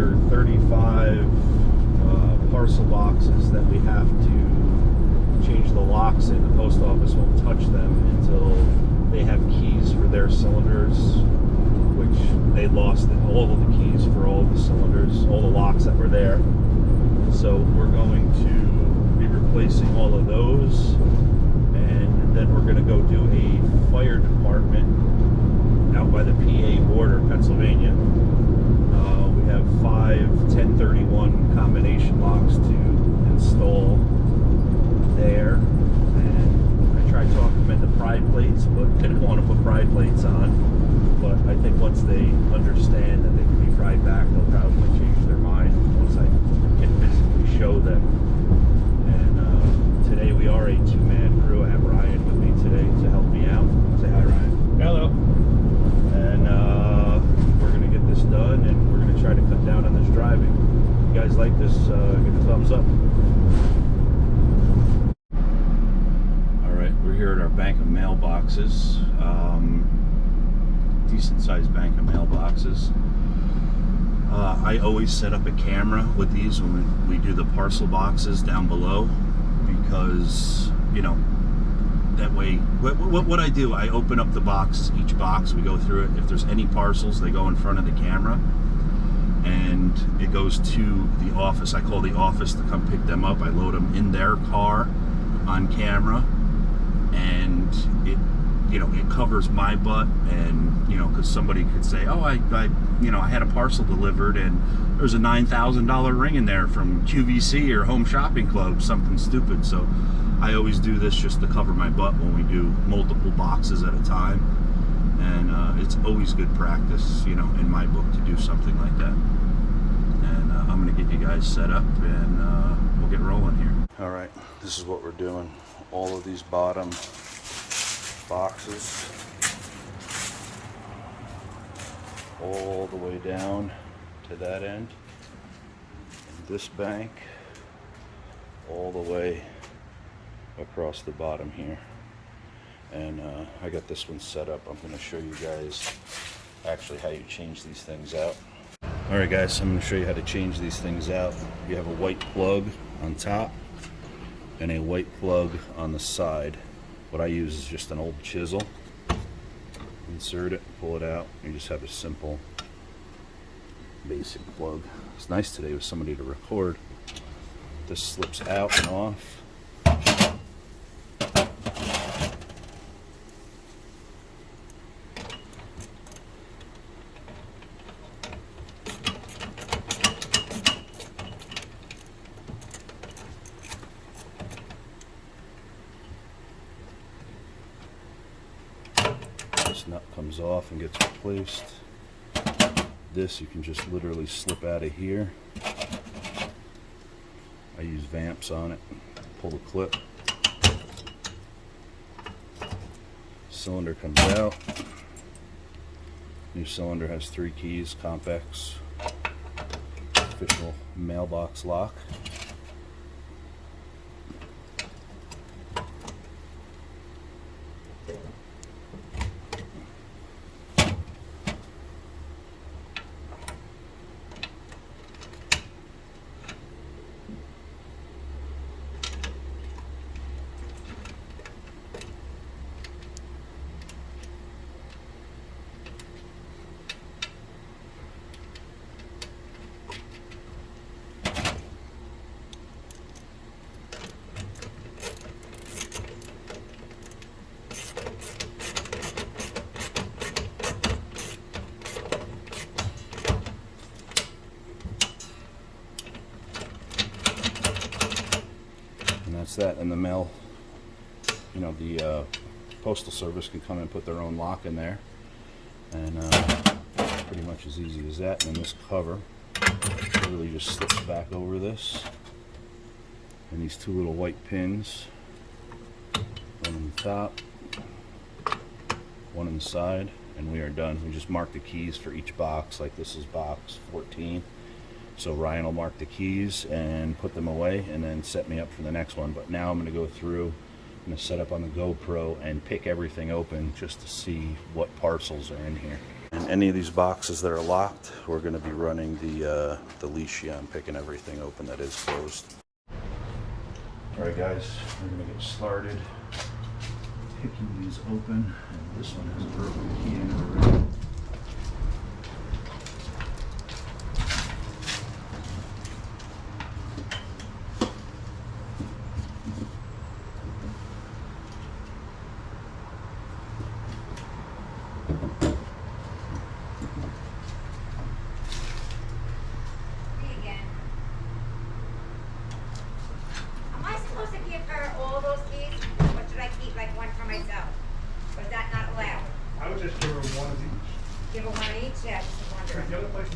another 35 parcel boxes that we have to change the locks in. The post office won't touch them until they have keys for their cylinders, which they lost all of the keys for all of the cylinders, all the locks that were there. So we're going to be replacing all of those, and then we're going to go do a fire department out by the PA border, Pennsylvania. We have 5 1031 combination locks to install there, and I tried talking them into pry plates, but they didn't want to put pry plates on. But I think once they understand that they can be pried back, they'll probably change their mind once I can physically show them. And today we are a two-man crew. I have Ryan with me today to help me out. Say hi, Ryan. Hello. And we're going to get this done, and we're going to try to cut down on this driving. If you guys like this, give it a thumbs up. Alright, we're here at our bank of mailboxes. Decent sized bank of mailboxes. I always set up a camera with these when we do the parcel boxes down below, because, you know, that way, what I do, I open up the box, each box, we go through it. If there's any parcels, they go in front of the camera, and it goes to the office. I call the office to come pick them up. I load them in their car on camera, and it, you know, it covers my butt. And, you know, because somebody could say, oh, I you know, I had a parcel delivered and there's a $9,000 ring in there from QVC or Home Shopping Club, something stupid. So I always do this just to cover my butt when we do multiple boxes at a time. And it's always good practice, you know, in my book, to do something like that. And I'm going to get you guys set up, and we'll get rolling here. All right, this is what we're doing. All of these bottom boxes all the way down to that end, and this bank all the way across the bottom here. And I got this one set up. I'm going to show you guys actually how you change these things out. Alright guys, I'm going to show you how to change these things out. You have a white plug on top and a white plug on the side. What I use is just an old chisel. Insert it, pull it out. You just have a simple basic plug. It's nice today with somebody to record. This slips out and off. This nut comes off and gets replaced. This you can just literally slip out of here. I use vamps on it. Pull the clip. Cylinder comes out. New cylinder has 3 keys. CompX official mailbox lock. That's that. And the mail, you know, the postal service can come and put their own lock in there, and pretty much as easy as that. And then this cover literally just slips back over this, and these 2 little white pins, one on the top, one on the side, and we are done. We just mark the keys for each box. Like this is box 14. So Ryan will mark the keys and put them away, and then set me up for the next one. But now I'm going to go through, I'm going to set up on the GoPro and pick everything open just to see what parcels are in here. And any of these boxes that are locked, we're going to be running the Lishi on, picking everything open that is closed. All right, guys, we're going to get started picking these open. And this one has a broken key in it already. The other places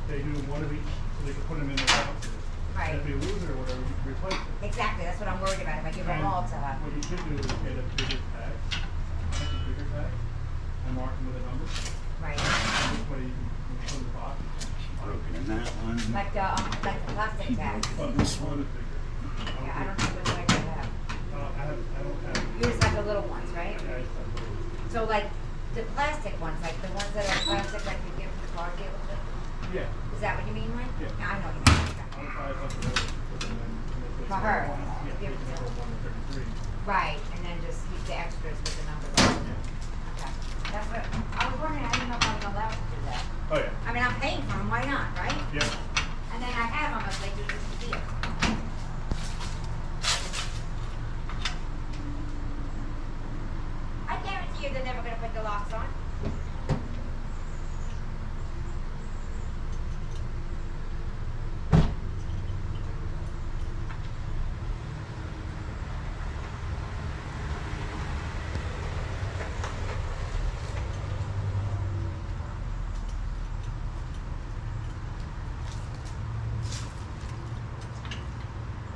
they do one of each, so they can put them in the boxes. Right. If they lose it or whatever, you can replace it. Exactly, that's what I'm worried about, if I give them all to her. What you should do is get a bigger tag, and mark them with a number. Right. And this way you can put in the box. Broken in that one. Like the plastic tags. But this one is bigger. Yeah, I don't know which I have. I don't have. You just have the little ones, right? Yeah, I just have those. So like the plastic ones, like the ones that are plastic, like you give to the car dealership? Yeah. Is that what you mean, Mike? Yeah. I know what you mean. I'll try a bunch of those. For her. Yeah, Give it to her. 1 to 33. Right, and then just use the extras with the numbers on. Okay. That's what, I was wondering, I didn't know if I was allowed to do that. Oh, yeah. I mean, I'm paying for them, why not, right? Yeah. And then I have them if they do this deal. I guarantee you they're never gonna put the locks on.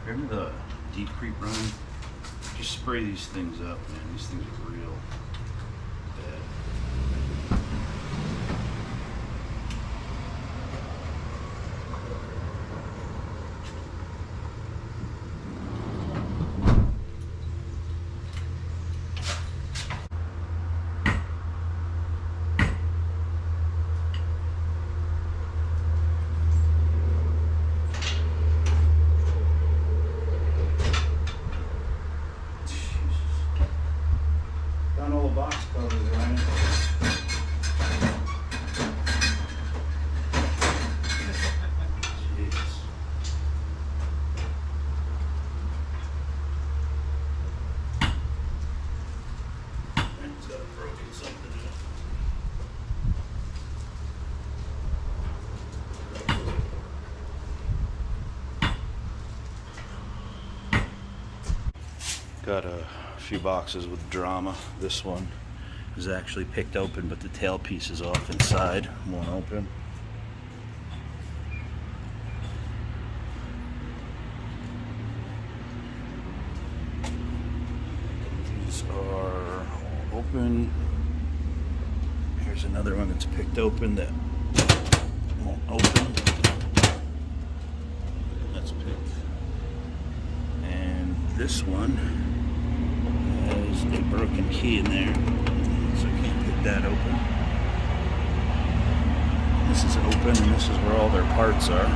Remember the deep creep run? Just spray these things up, man. These things are real bad. Found all the box covers, Ryan. Jeez. It's got broken something in it. Got a few boxes with drama. This one is actually picked open, but the tailpiece is off inside. Won't open. These are all open. Here's another one that's picked open that won't open. That's picked. And this one has a broken key in there, so I can't pick that open. This is open, and this is where all their parts are.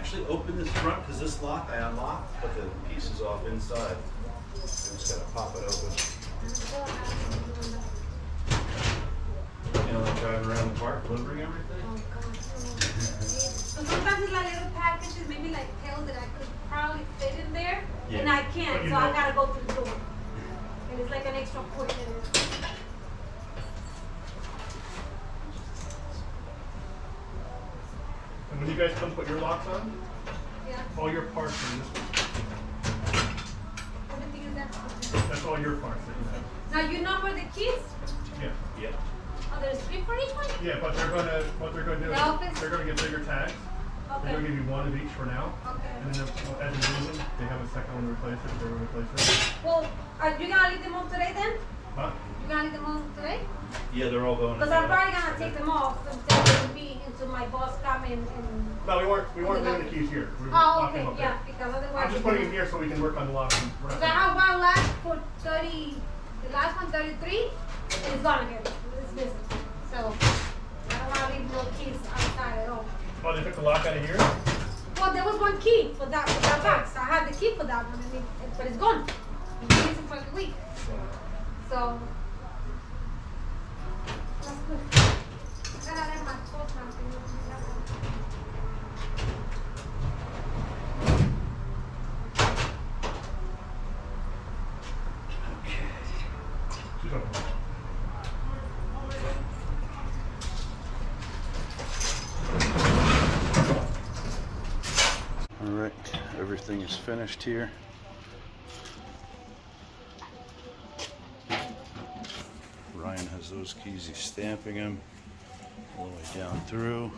actually open this front because this lock I unlocked, but the piece is off inside. I'm just gonna pop it open. You know, like driving around the park delivering everything. So sometimes it's like little packages, maybe like pills that I could probably fit in there, Yeah. and I can't, But you so I know- gotta go through the door. And it's like an extra cord in it. And when you guys come put your locks on, Yeah. all your parts are in this one. Everything is that. That's all your parts that you have. Now you number the keys? Yeah. Yep. Oh, there's 3 for each one? Yeah, but what they're gonna do is The opens? they're gonna get bigger tags. They're Okay. gonna give you one of each for now. Okay. And then as you lose them, they have a second one to replace it. They're gonna replace it. Well, are you gonna leave them on today then? Huh? You gonna leave them on today? Yeah, they're all going. Because I'm probably gonna take them off and take them be into my boss coming and. No, we weren't leaving the keys here. We were Oh, locking okay, them up yeah, there. because otherwise. I'm just putting them here so we can work on the locks. So I have one last for 30, the last one 33, and it's gone again. It's missing. So I don't wanna leave no keys outside at all. Oh, they took the lock out of here? Well, there was one key for that box. I had the key for that one, but it's gone. It's been missing for a week. So that's good. I gotta let my coat now. She's open. All right, everything is finished here. Ryan has those keys, he's stamping them all the way down through.